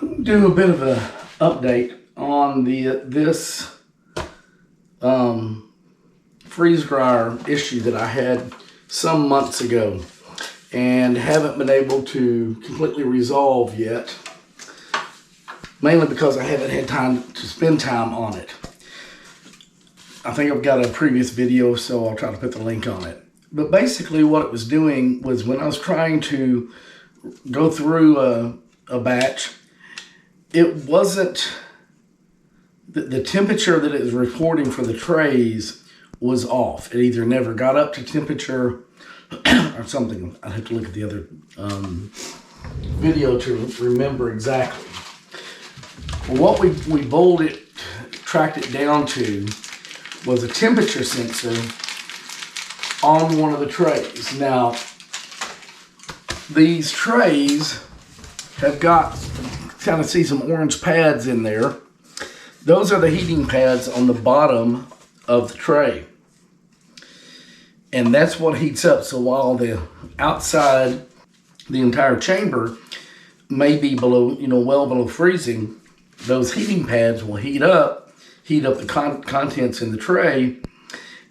Do a bit of an update on this freeze dryer issue that I had some months ago and haven't been able to completely resolve yet, mainly because I haven't had time to spend time on it. I think I've got a previous video, so I'll try to put the link on it. But basically what it was doing was when I was trying to go through a batch, it wasn't, the temperature that it was reporting for the trays was off. It either never got up to temperature or something. I'd have to look at the other video to remember exactly. Well, what we tracked it down to was a temperature sensor on one of the trays. Now, these trays have got, kind of see some orange pads in there. Those are the heating pads on the bottom of the tray. And that's what heats up. So while the outside, the entire chamber may be below, well below freezing, those heating pads will heat up the contents in the tray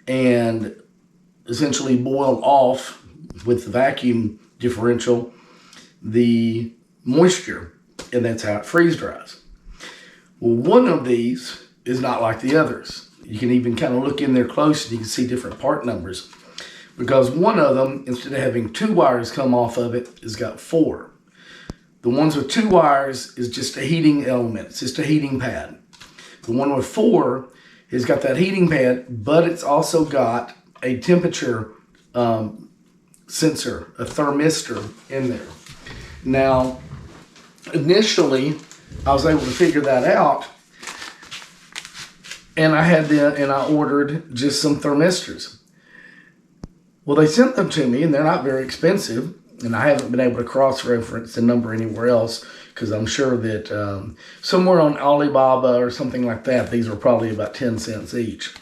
and essentially boil off with the vacuum differential the moisture, and that's how it freeze dries. Well, one of these is not like the others. You can even kind of look in there close and you can see different part numbers, because one of them, instead of having 2 wires come off of it, has got 4. The ones with 2 wires is just a heating element. It's just a heating pad. The one with 4 has got that heating pad, but it's also got a temperature sensor, a thermistor in there. Now, initially, I was able to figure that out, and I ordered just some thermistors. Well, they sent them to me, and they're not very expensive, and I haven't been able to cross-reference the number anywhere else, because I'm sure that somewhere on Alibaba or something like that, these were probably about 10 cents each.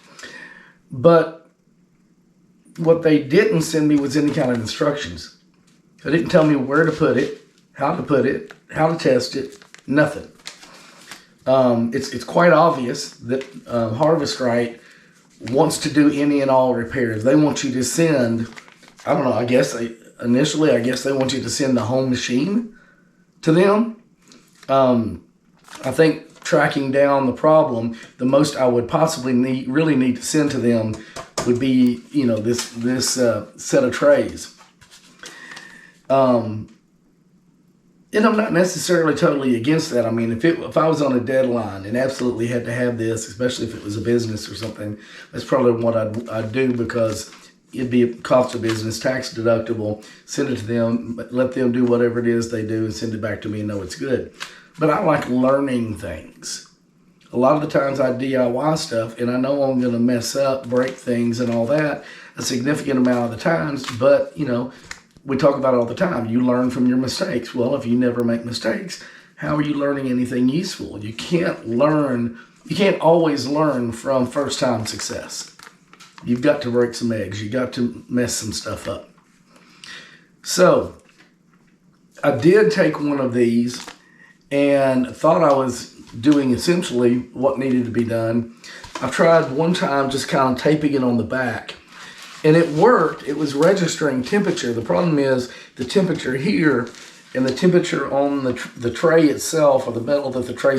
But what they didn't send me was any kind of instructions. They didn't tell me where to put it, how to test it, nothing. It's quite obvious that Harvest Right wants to do any and all repairs. They want you to send, I don't know, initially I guess they want you to send the home machine to them. I think tracking down the problem, the most I would possibly really need to send to them would be, this set of trays. And I'm not necessarily totally against that. I mean, if I was on a deadline and absolutely had to have this, especially if it was a business or something, that's probably what I'd do, because it'd be a cost of business, tax deductible, send it to them, let them do whatever it is they do and send it back to me and know it's good. But I like learning things. A lot of the times I DIY stuff and I know I'm going to mess up, break things and all that a significant amount of the times, but, we talk about it all the time. You learn from your mistakes. Well, if you never make mistakes, how are you learning anything useful? You can't always learn from first-time success. You've got to break some eggs. You've got to mess some stuff up. So, I did take one of these and thought I was doing essentially what needed to be done. I tried one time just kind of taping it on the back, and it worked. It was registering temperature. The problem is the temperature here and the temperature on the tray itself, or the metal that the tray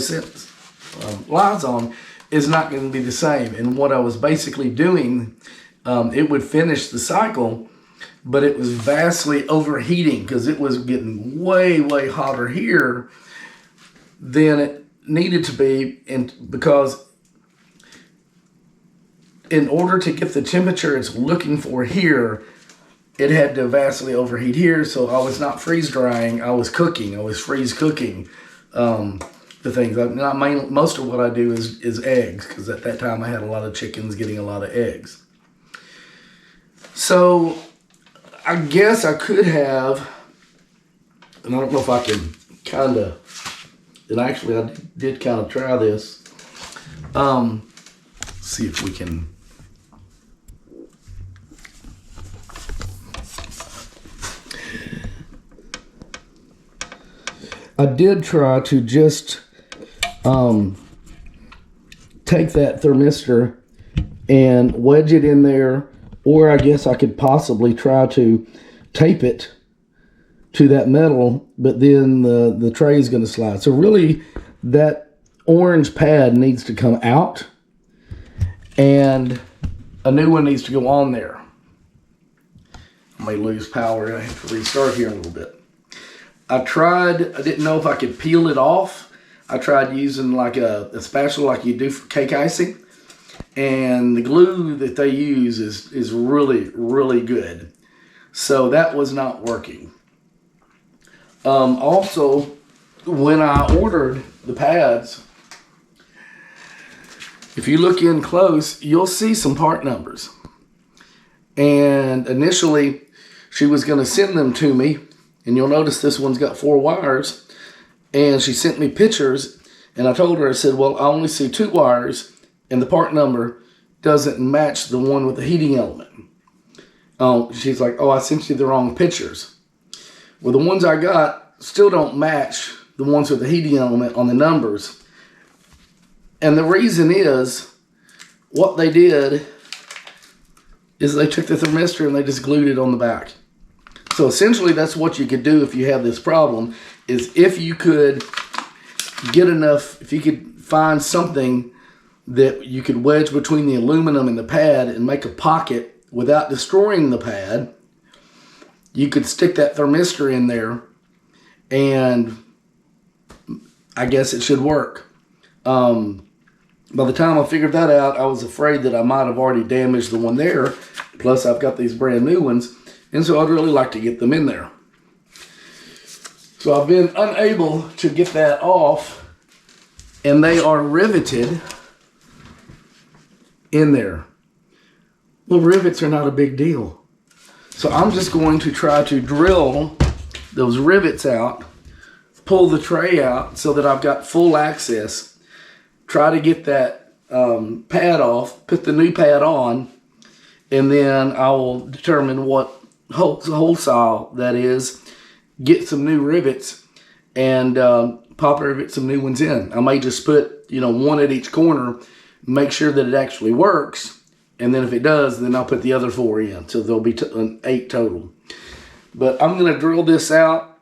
lies on, is not going to be the same. And what I was basically doing, it would finish the cycle, but it was vastly overheating because it was getting way, way hotter here than it needed to be, and because in order to get the temperature it's looking for here, it had to vastly overheat here. So I was not freeze drying, I was cooking. I was freeze cooking the things. Most of what I do is eggs, because at that time I had a lot of chickens getting a lot of eggs. So I guess I could have, and I don't know if I can kind of, and actually I did kind of try this. See if we can. I did try to just take that thermistor and wedge it in there, or I guess I could possibly try to tape it to that metal, but then the tray is going to slide. So really, that orange pad needs to come out, and a new one needs to go on there. I may lose power. I have to restart here in a little bit. I didn't know if I could peel it off. I tried using like a spatula like you do for cake icing. And the glue that they use is really, really good. So that was not working. Also, when I ordered the pads, if you look in close, you'll see some part numbers. And initially, she was going to send them to me. And you'll notice this one's got 4 wires. And she sent me pictures. And I told her, I said, well, I only see 2 wires. And the part number doesn't match the one with the heating element. She's like, oh, I sent you the wrong pictures. Well, the ones I got still don't match the ones with the heating element on the numbers. And the reason is, what they did is they took the thermistor and they just glued it on the back. So essentially that's what you could do if you have this problem, is if you could get enough, if you could find something that you could wedge between the aluminum and the pad and make a pocket without destroying the pad, you could stick that thermistor in there and I guess it should work. By the time I figured that out, I was afraid that I might have already damaged the one there. Plus I've got these brand new ones, and so I'd really like to get them in there. So I've been unable to get that off, and they are riveted in there. Well, rivets are not a big deal. So I'm just going to try to drill those rivets out, pull the tray out so that I've got full access, try to get that pad off, put the new pad on, and then I will determine what hole style that is, get some new rivets, and pop rivet some new ones in. I may just put, one at each corner, make sure that it actually works, and then if it does, then I'll put the other 4 in, so there'll be 8 total. But I'm going to drill this out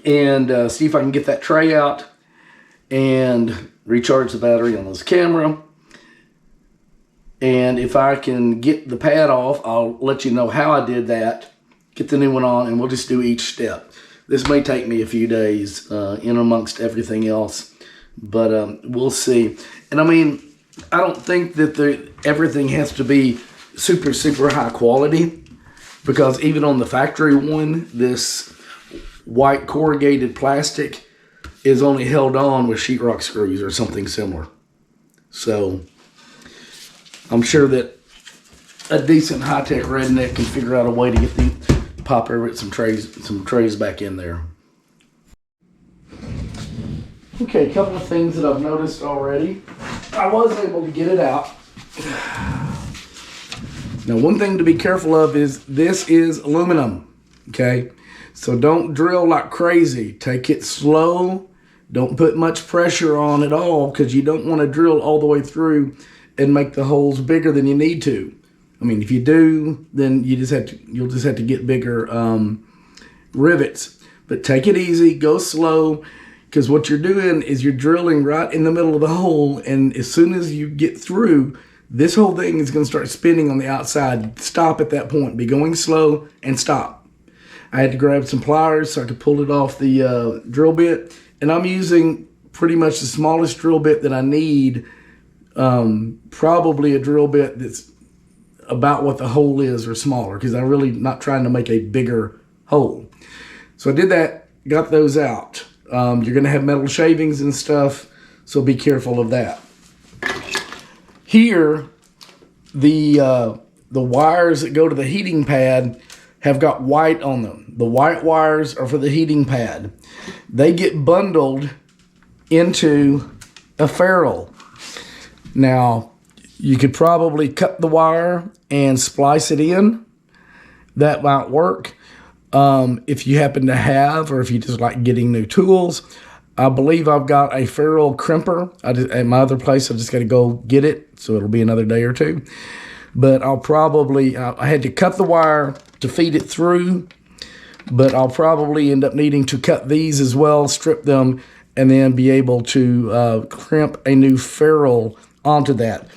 and see if I can get that tray out and recharge the battery on this camera. And if I can get the pad off, I'll let you know how I did that, get the new one on, and we'll just do each step. This may take me a few days in amongst everything else, but we'll see. And I mean, I don't think that everything has to be super, super high quality, because even on the factory one, this white corrugated plastic is only held on with sheetrock screws or something similar. So I'm sure that a decent high-tech redneck can figure out a way to get the pop rivet some trays back in there. Okay, a couple of things that I've noticed already. I was able to get it out. Now, one thing to be careful of is this is aluminum, okay? So don't drill like crazy. Take it slow. Don't put much pressure on at all, because you don't want to drill all the way through and make the holes bigger than you need to. I mean, if you do, then you'll just have to get bigger rivets. But take it easy, go slow, because what you're doing is you're drilling right in the middle of the hole, and as soon as you get through, this whole thing is going to start spinning on the outside. Stop at that point. Be going slow and stop. I had to grab some pliers so I could pull it off the drill bit, and I'm using pretty much the smallest drill bit that I need. Probably a drill bit that's about what the hole is or smaller, because I'm really not trying to make a bigger hole. So I did that, got those out. You're going to have metal shavings and stuff, so be careful of that. Here, the wires that go to the heating pad have got white on them. The white wires are for the heating pad. They get bundled into a ferrule. Now, you could probably cut the wire and splice it in. That might work. if you happen to have, or if you just like getting new tools. I believe I've got a ferrule crimper. At my other place, I just got to go get it, so it'll be another day or two. But I'll probably, I had to cut the wire to feed it through, but I'll probably end up needing to cut these as well, strip them, and then be able to crimp a new ferrule onto that.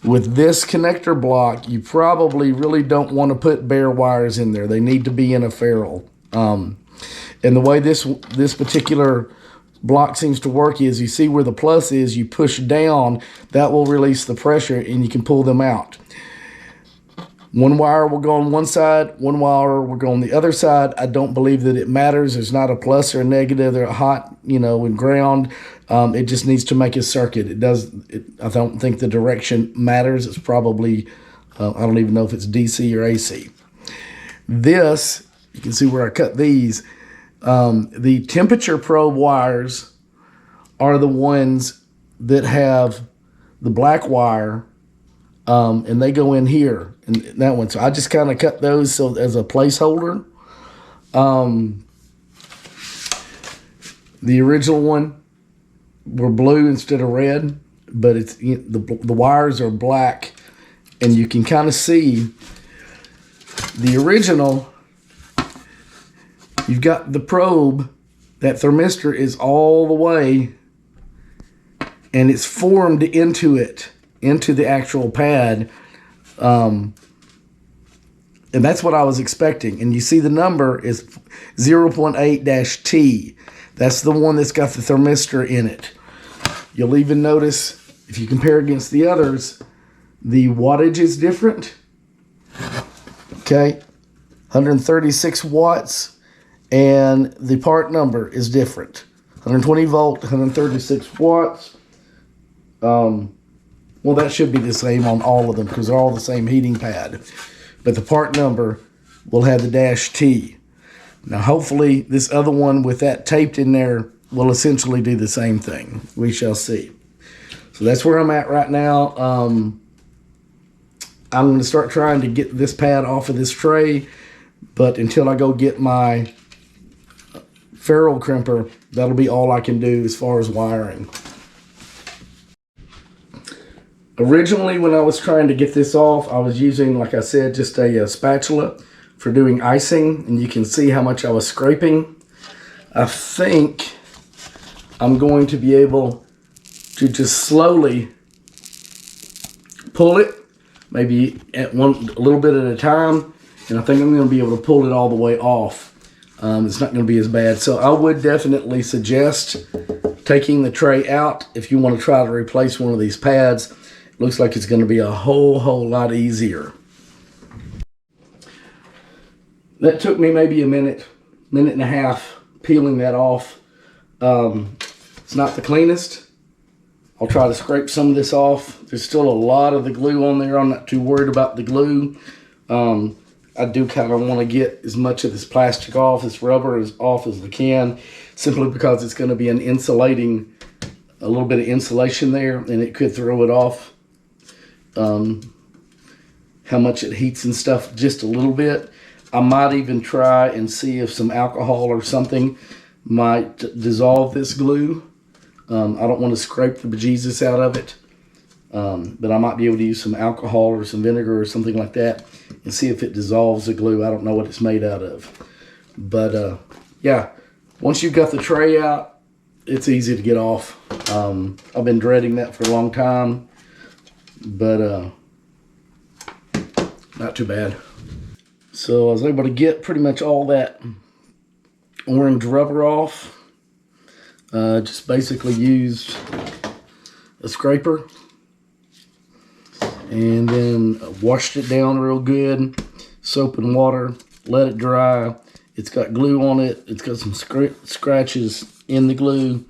With this connector block, you probably really don't want to put bare wires in there. They need to be in a ferrule. And the way this particular block seems to work is, you see where the plus is, you push down, that will release the pressure and you can pull them out. One wire will go on one side, one wire will go on the other side. I don't believe that it matters. There's not a plus or a negative. They're hot, and ground. It just needs to make a circuit. I don't think the direction matters. It's probably, I don't even know if it's DC or AC. This, you can see where I cut these. The temperature probe wires are the ones that have the black wire, and they go in here, and that one. So I just kind of cut those so as a placeholder. The original one were blue instead of red, but it's the wires are black, and you can kind of see the original. You've got the probe, that thermistor is all the way, and it's formed into the actual pad. And that's what I was expecting. And you see the number is 0.8-T. That's the one that's got the thermistor in it. You'll even notice, if you compare against the others, the wattage is different. Okay, 136 watts. And the part number is different. 120 volt, 136 watts. Well, that should be the same on all of them because they're all the same heating pad. But the part number will have the -T. Now, hopefully, this other one with that taped in there will essentially do the same thing. We shall see. So that's where I'm at right now. I'm going to start trying to get this pad off of this tray. But until I go get my ferrule crimper, that'll be all I can do as far as wiring. Originally, when I was trying to get this off, I was using, like I said, just a spatula for doing icing, and you can see how much I was scraping. I think I'm going to be able to just slowly pull it, maybe a little bit at a time, and I think I'm going to be able to pull it all the way off. It's not going to be as bad. So I would definitely suggest taking the tray out if you want to try to replace one of these pads. It looks like it's going to be a whole lot easier. That took me maybe a minute and a half peeling that off. It's not the cleanest. I'll try to scrape some of this off. There's still a lot of the glue on there. I'm not too worried about the glue. I do kind of want to get as much of this plastic off, this rubber as off as I can, simply because it's going to be a little bit of insulation there, and it could throw it off. How much it heats and stuff, just a little bit. I might even try and see if some alcohol or something might dissolve this glue. I don't want to scrape the bejesus out of it. But I might be able to use some alcohol or some vinegar or something like that and see if it dissolves the glue. I don't know what it's made out of. But yeah, once you've got the tray out, it's easy to get off. I've been dreading that for a long time, but not too bad. So I was able to get pretty much all that orange rubber off. Just basically used a scraper and then washed it down real good, soap and water, let it dry. It's got glue on it. It's got some scratches in the glue,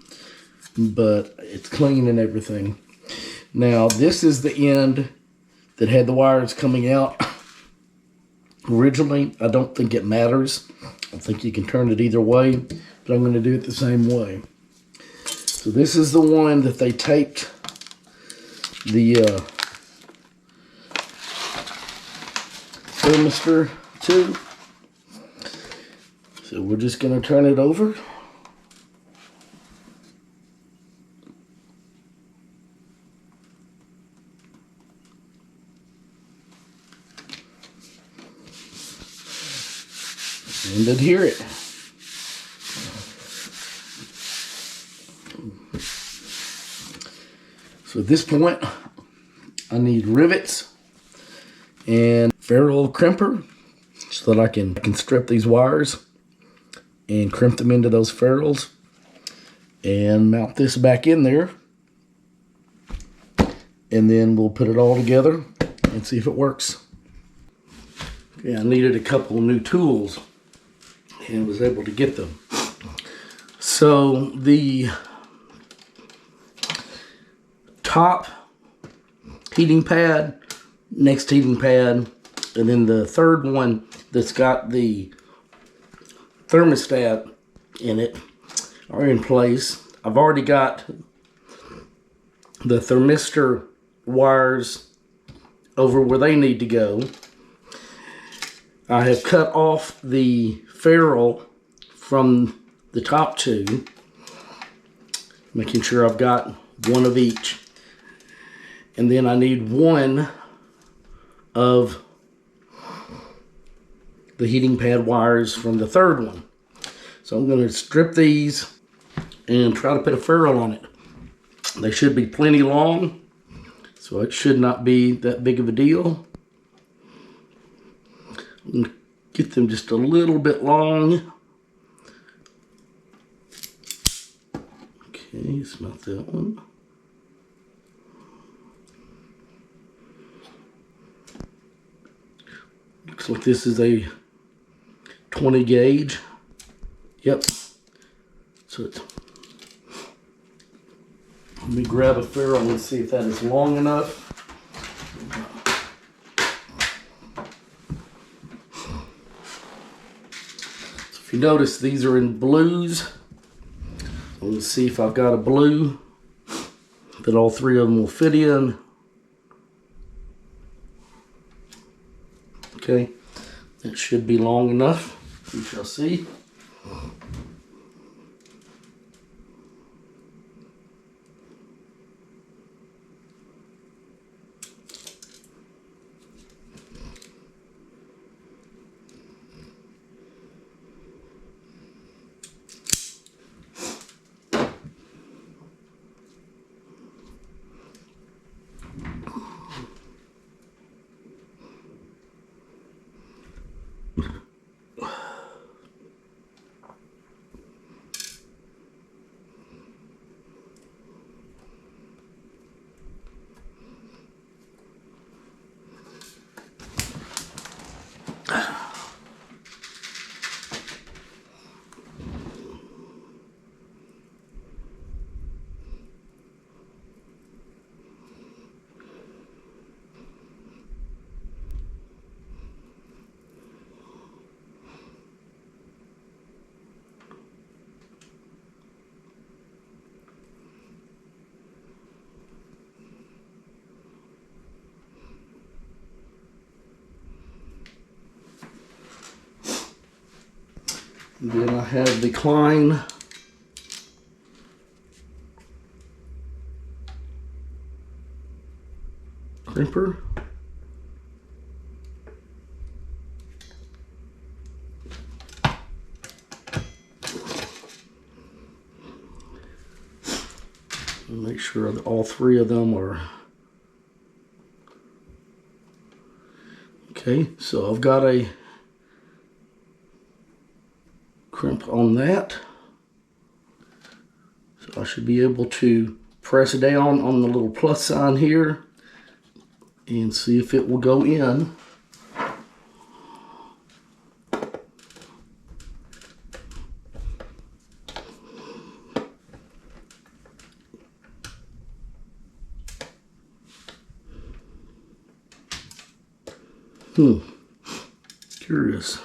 but it's clean and everything. Now, this is the end that had the wires coming out. Originally, I don't think it matters. I think you can turn it either way, but I'm going to do it the same way. So this is the one that they taped the thermistor to. So we're just going to turn it over. And adhere it. So at this point, I need rivets and ferrule crimper so that I can strip these wires and crimp them into those ferrules and mount this back in there. And then we'll put it all together and see if it works. Okay, I needed a couple new tools and was able to get them. So the top heating pad, next heating pad, and then the third one that's got the thermostat in it are in place. I've already got the thermistor wires over where they need to go. I have cut off the ferrule from the top two, making sure I've got one of each. And then I need one of the heating pad wires from the third one. So I'm going to strip these and try to put a ferrule on it. They should be plenty long, so it should not be that big of a deal. I'm going to get them just a little bit long. Okay, it's not that one. Looks like this is a 20 gauge. Yep. So it's, let me grab a ferrule and see if that is long enough. So if you notice, these are in blues. Let's see if I've got a blue that all three of them will fit in. Okay, that should be long enough. We shall see. And then I have the Klein crimper. Make sure that all three of them are okay. So I've got a crimp on that. So I should be able to press down on the little plus sign here and see if it will go in. Curious.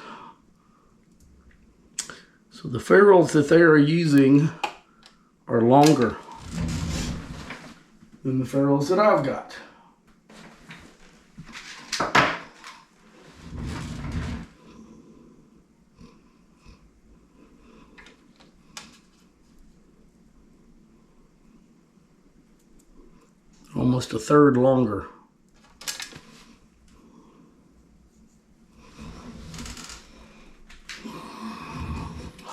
So the ferrules that they are using are longer than the ferrules that I've got. almost a third longer.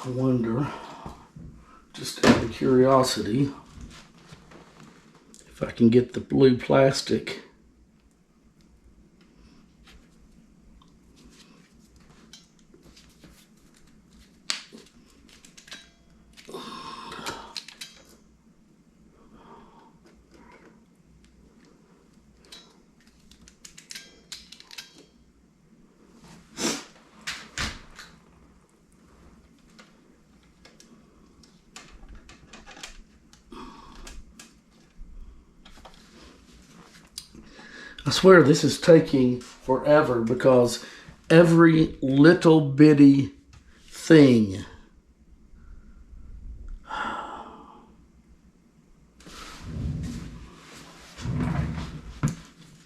I wonder, just out of curiosity, if I can get the blue plastic I swear this is taking forever because every little bitty thing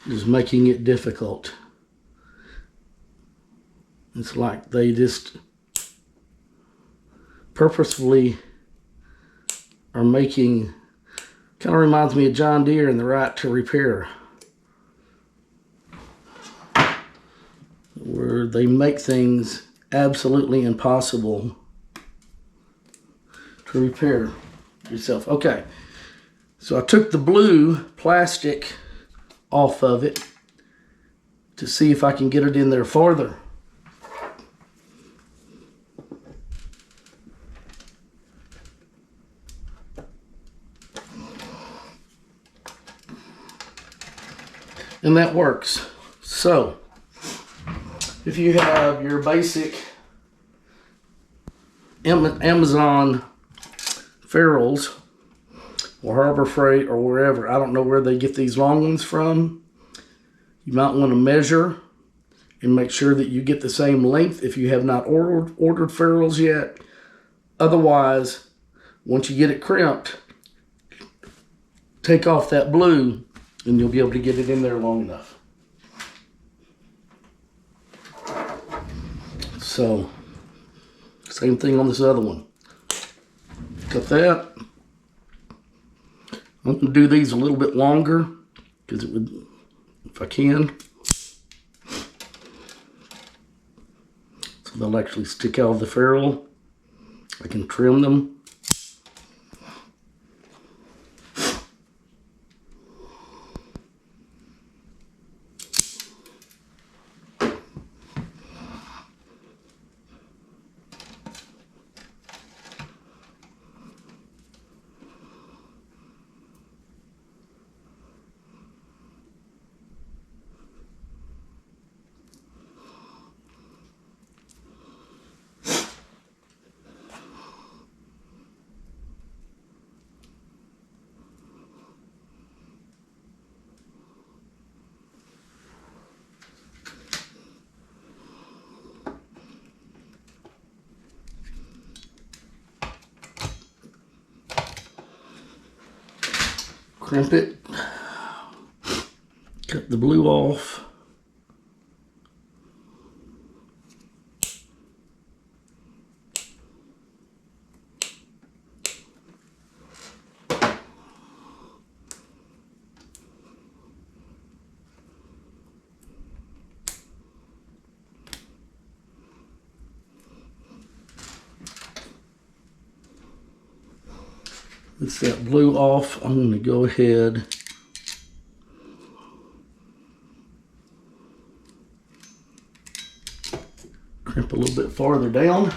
is making it difficult. It's like they just purposefully are making, kind of reminds me of John Deere and the right to repair, where they make things absolutely impossible to repair yourself. Okay, so I took the blue plastic off of it to see if I can get it in there farther. And that works. So, if you have your basic Amazon ferrules or Harbor Freight or wherever, I don't know where they get these long ones from, you might want to measure and make sure that you get the same length if you have not ordered ferrules yet. Otherwise, once you get it crimped, take off that blue and you'll be able to get it in there long enough. So, same thing on this other one. Cut that. I'm going to do these a little bit longer because it would, if I can. So they'll actually stick out of the ferrule. I can trim them. Crimp it, cut the blue off. With that blue off, I'm going to go ahead crimp a little bit farther down.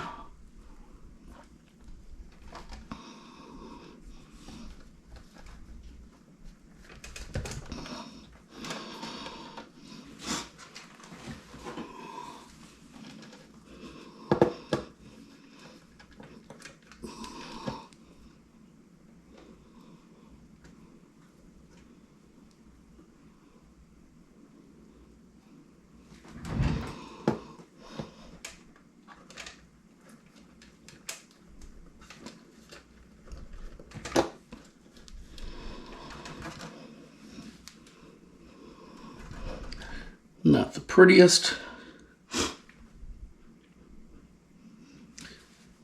Not the prettiest.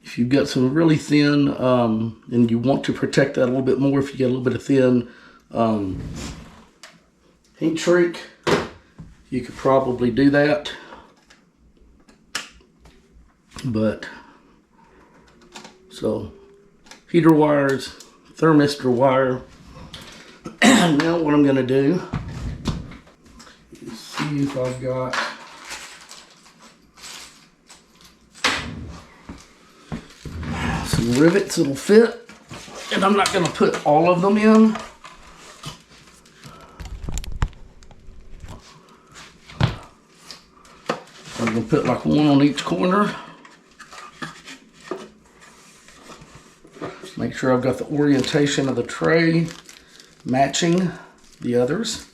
If you've got some really thin, and you want to protect that a little bit more, if you get a little bit of thin heat shrink, you could probably do that. But, so, heater wires, thermistor wire. Now what I'm going to do is see if I've got some rivets that'll fit. And I'm not going to put all of them in. I'm going to put like one on each corner. Make sure I've got the orientation of the tray matching the others.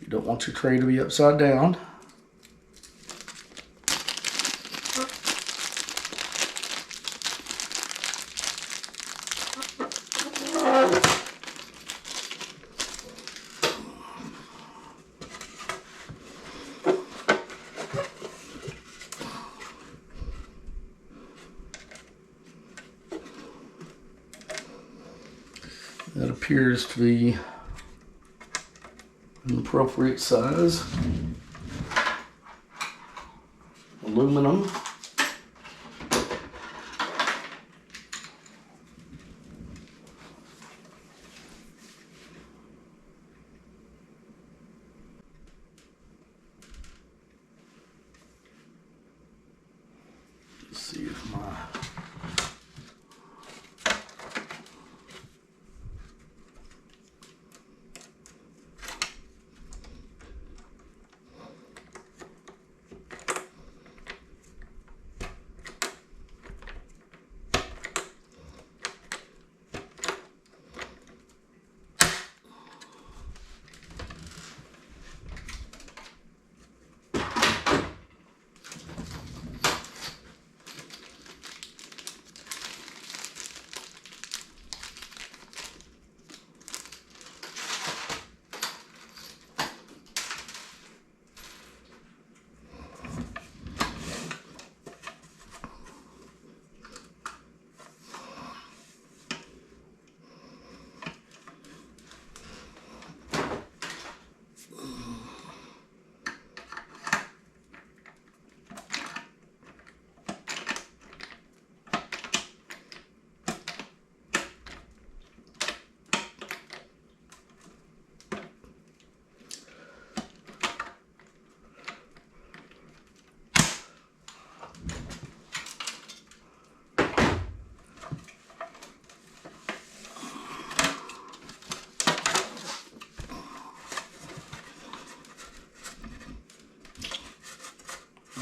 You don't want your tray to be upside down. That appears to be an appropriate size. Aluminum. Let's see if my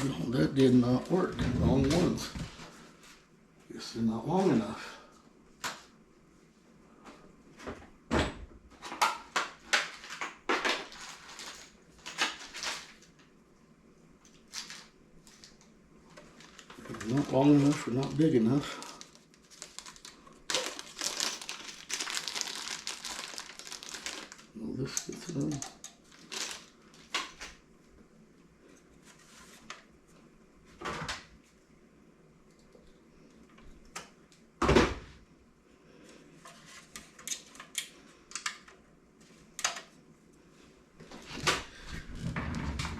no, that did not work. Wrong ones. Guess they're not long enough. They're not long enough or not big enough. Well, this fits in.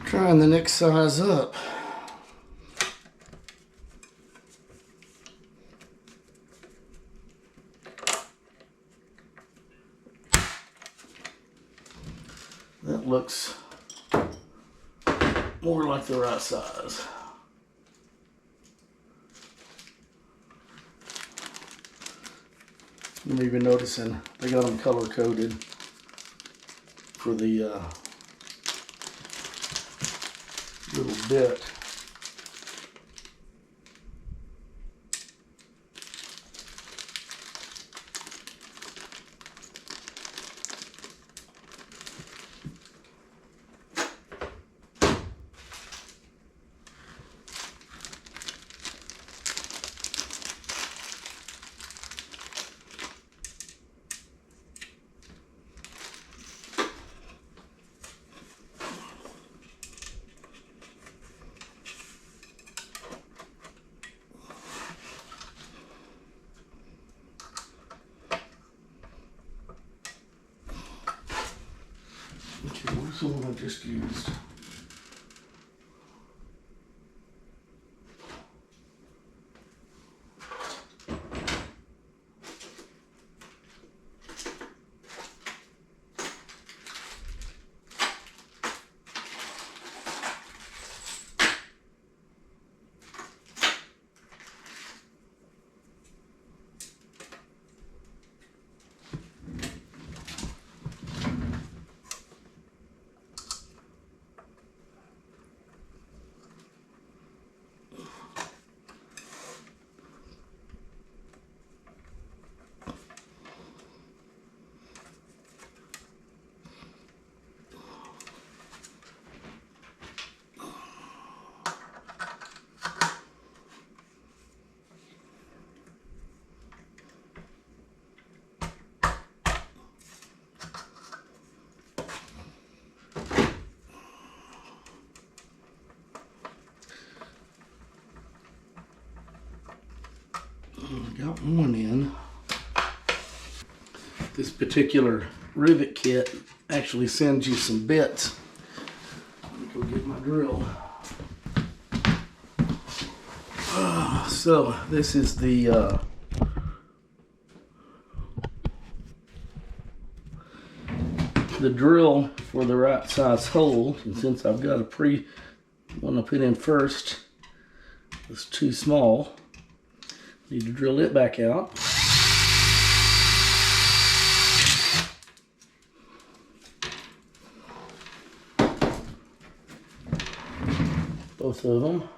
Trying the next size up. That looks more like the right size. I'm even noticing they got them color coded for the little bit. the one I just used. Got one in. This particular rivet kit actually sends you some bits. Let me go get my drill. So this is the drill for the right size hole, and since I've got a one I put in first, it's too small. Need to drill it back out. Both of them.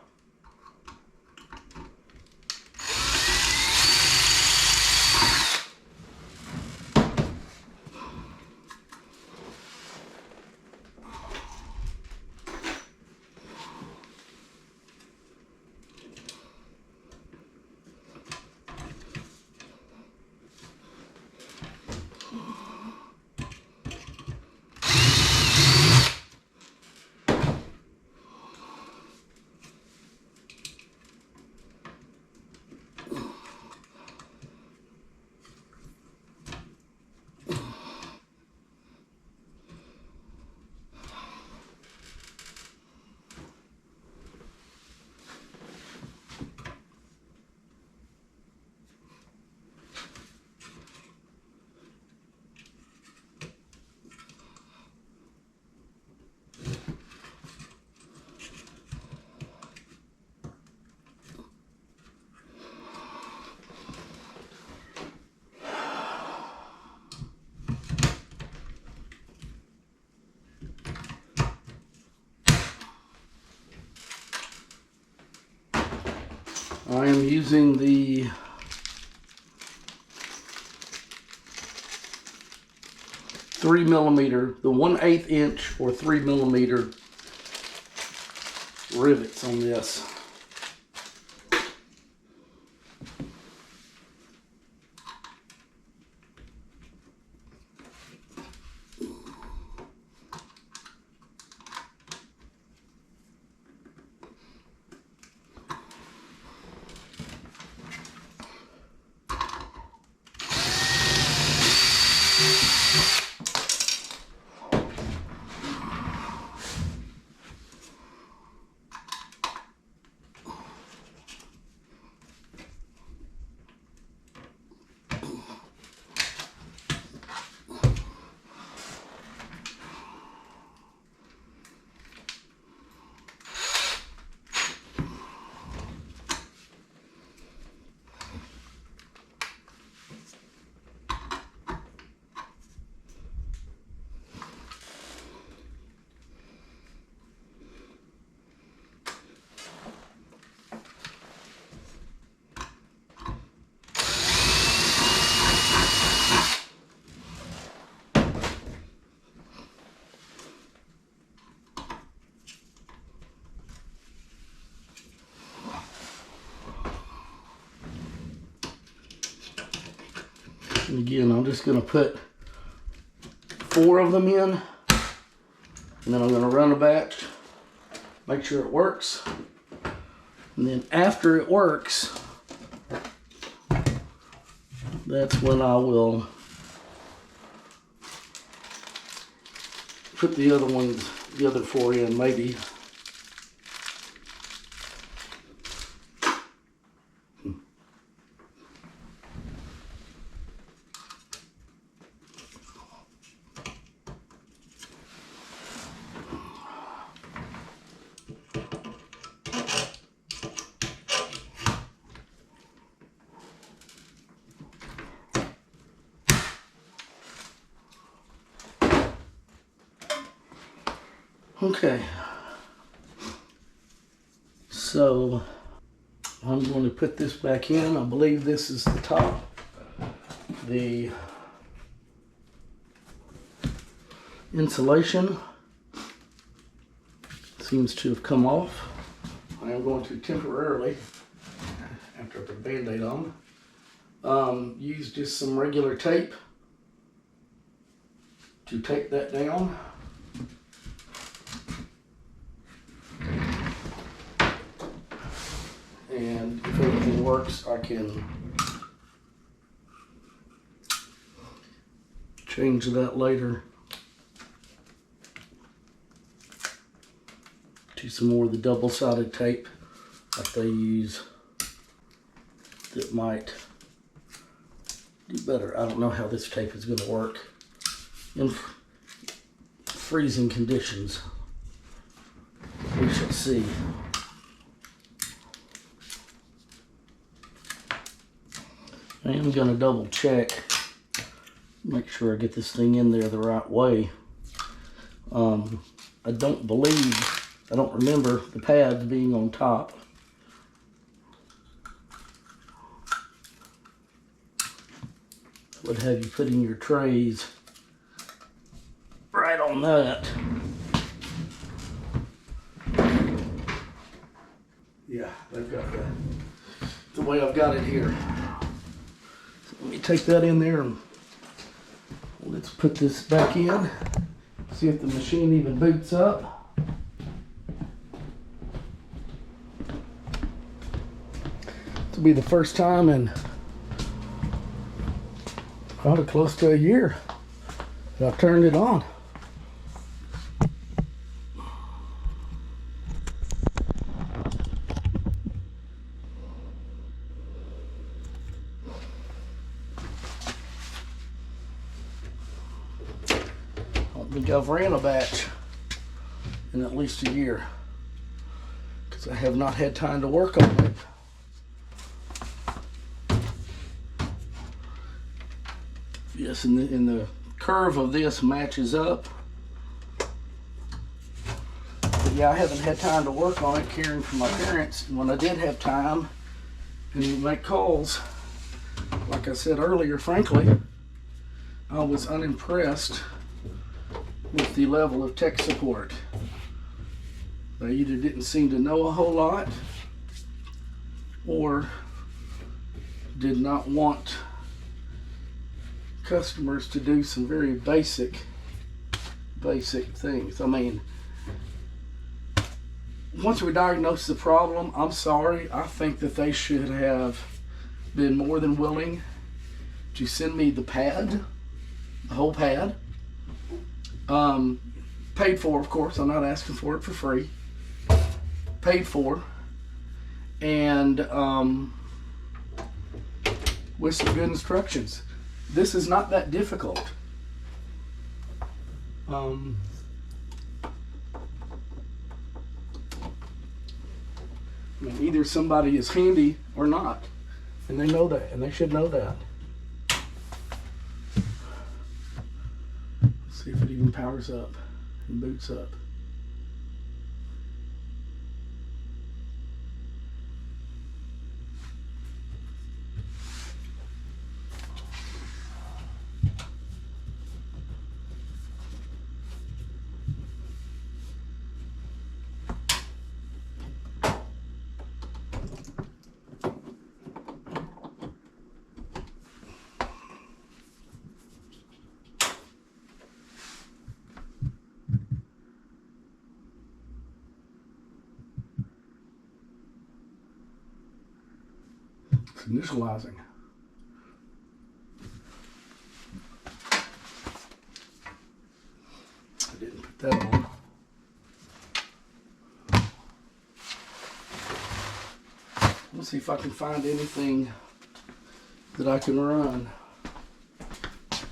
I am using the the 1/8 inch or 3mm rivets on this. And again, I'm just going to put 4 of them in, and then I'm going to run a batch, make sure it works, and then after it works, that's when I will put the other ones, the other 4 in maybe. Okay, so I'm going to put this back in. I believe this is the top. The insulation seems to have come off. I am going to temporarily, after I put a Band-Aid on, use just some regular tape to tape that down. And if everything works, I can change that later to some more of the double-sided tape that they use that might do better. I don't know how this tape is going to work in freezing conditions. We shall see. I am going to double check, make sure I get this thing in there the right way. I don't remember the pads being on top. Would have you putting your trays right on that. Yeah, they've got that the way I've got it here. Let me take that in there and let's put this back in. See if the machine even boots up. This will be the first time in probably close to a year that I've turned it on. I think I've ran a batch in at least a year because I have not had time to work on it. Yes, and the curve of this matches up. But yeah, I haven't had time to work on it, caring for my parents. And when I did have time and make calls, like I said earlier, frankly, I was unimpressed with the level of tech support. They either didn't seem to know a whole lot or did not want customers to do some very basic things. I mean, once we diagnosed the problem, I'm sorry, I think that they should have been more than willing to send me the pad, the whole pad. Paid for, of course. I'm not asking for it for free. Paid for. And with some good instructions. This is not that difficult. I mean, either somebody is handy or not. And they know that, and they should know that. Let's see if it even powers up and boots up. Initializing. I didn't put that on. Let's see if I can find anything that I can run.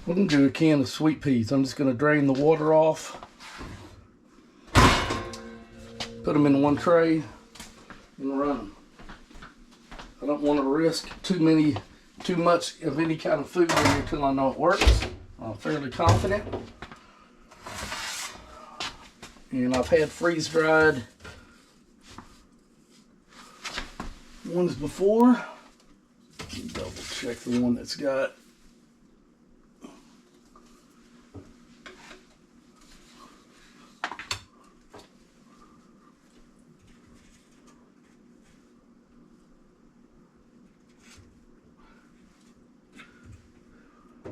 We're going to do a can of sweet peas. I'm just going to drain the water off. Put them in one tray and run them. I don't want to risk too much of any kind of food in here until I know it works. I'm fairly confident. And I've had freeze dried ones before. Double check the one that's got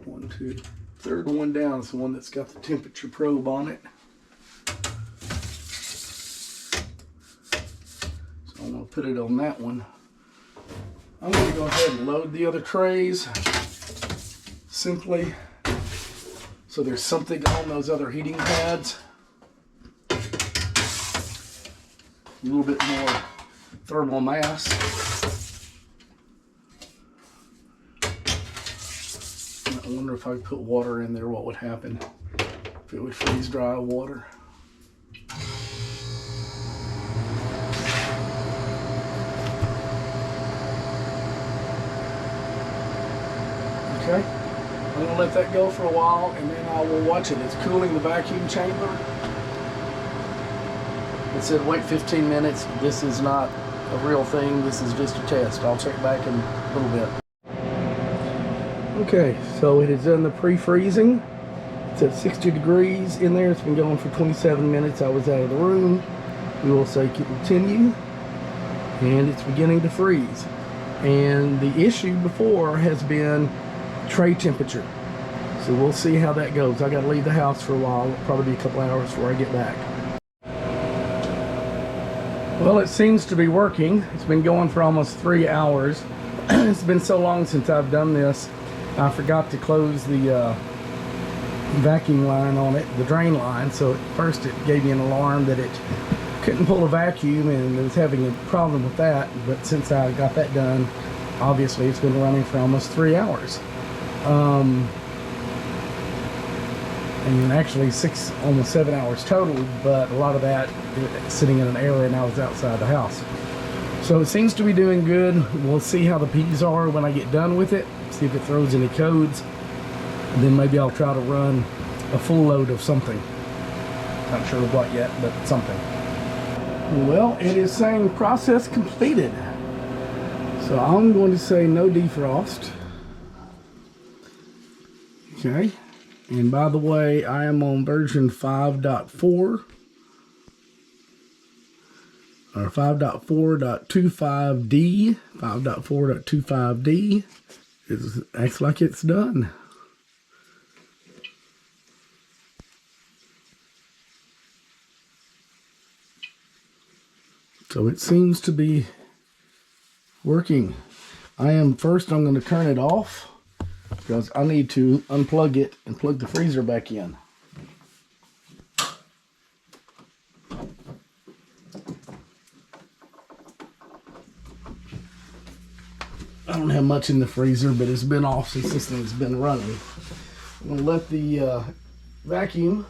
one, two, third one down is the one that's got the temperature probe on it. So I'm going to put it on that one. I'm going to go ahead and load the other trays simply so there's something on those other heating pads. A little bit more thermal mass. I wonder if I put water in there, what would happen if it would freeze dry water. Okay, I'm going to let that go for a while and then I will watch it. It's cooling the vacuum chamber. It said wait 15 minutes. This is not a real thing. This is just a test. I'll check back in a little bit. Okay, so it has done the pre-freezing. It's at 60 degrees in there. It's been going for 27 minutes. I was out of the room. We will say continue. And it's beginning to freeze. And the issue before has been tray temperature. So we'll see how that goes. I got to leave the house for a while. It'll probably be a couple hours before I get back. Well, it seems to be working. It's been going for almost 3 hours. It's been so long since I've done this. I forgot to close the vacuum line on it, the drain line. So at first it gave me an alarm that it couldn't pull a vacuum and it was having a problem with that. But since I got that done, obviously it's been running for almost 3 hours. And actually almost 7 hours total, but a lot of that sitting in an area and I was outside the house. So it seems to be doing good. We'll see how the peas are when I get done with it, see if it throws any codes, and then maybe I'll try to run a full load of something. Not sure what yet, but something. Well, it is saying process completed. So I'm going to say no defrost. Okay. And by the way, I am on version 5.4 or 5.4.25D. 5.4.25D. It acts like it's done. So it seems to be working. I'm going to turn it off because I need to unplug it and plug the freezer back in. I don't have much in the freezer, but it's been off since this thing's been running. I'm going to let the vacuum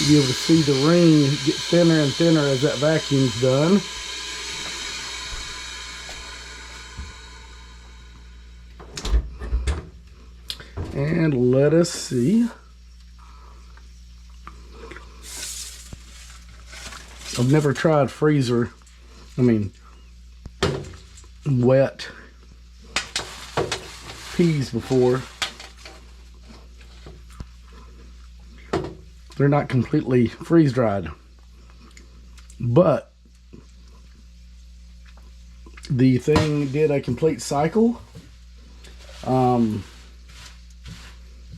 be able to see the ring get thinner and thinner as that vacuum's done. And let us see. I've never tried wet peas before. They're not completely freeze dried, but the thing did a complete cycle.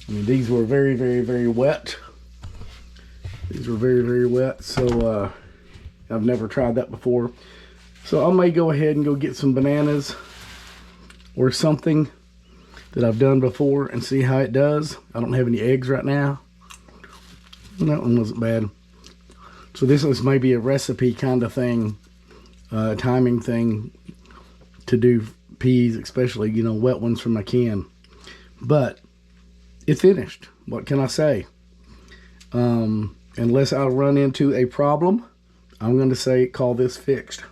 I mean, these were very, very, very wet. These were very, very wet, so I've never tried that before. So I may go ahead and go get some bananas or something that I've done before and see how it does. I don't have any eggs right now. That one wasn't bad. So this is maybe a recipe kind of thing, timing thing to do peas, especially, you know, wet ones from my can. But it finished. What can I say? Unless I run into a problem, I'm going to say call this fixed.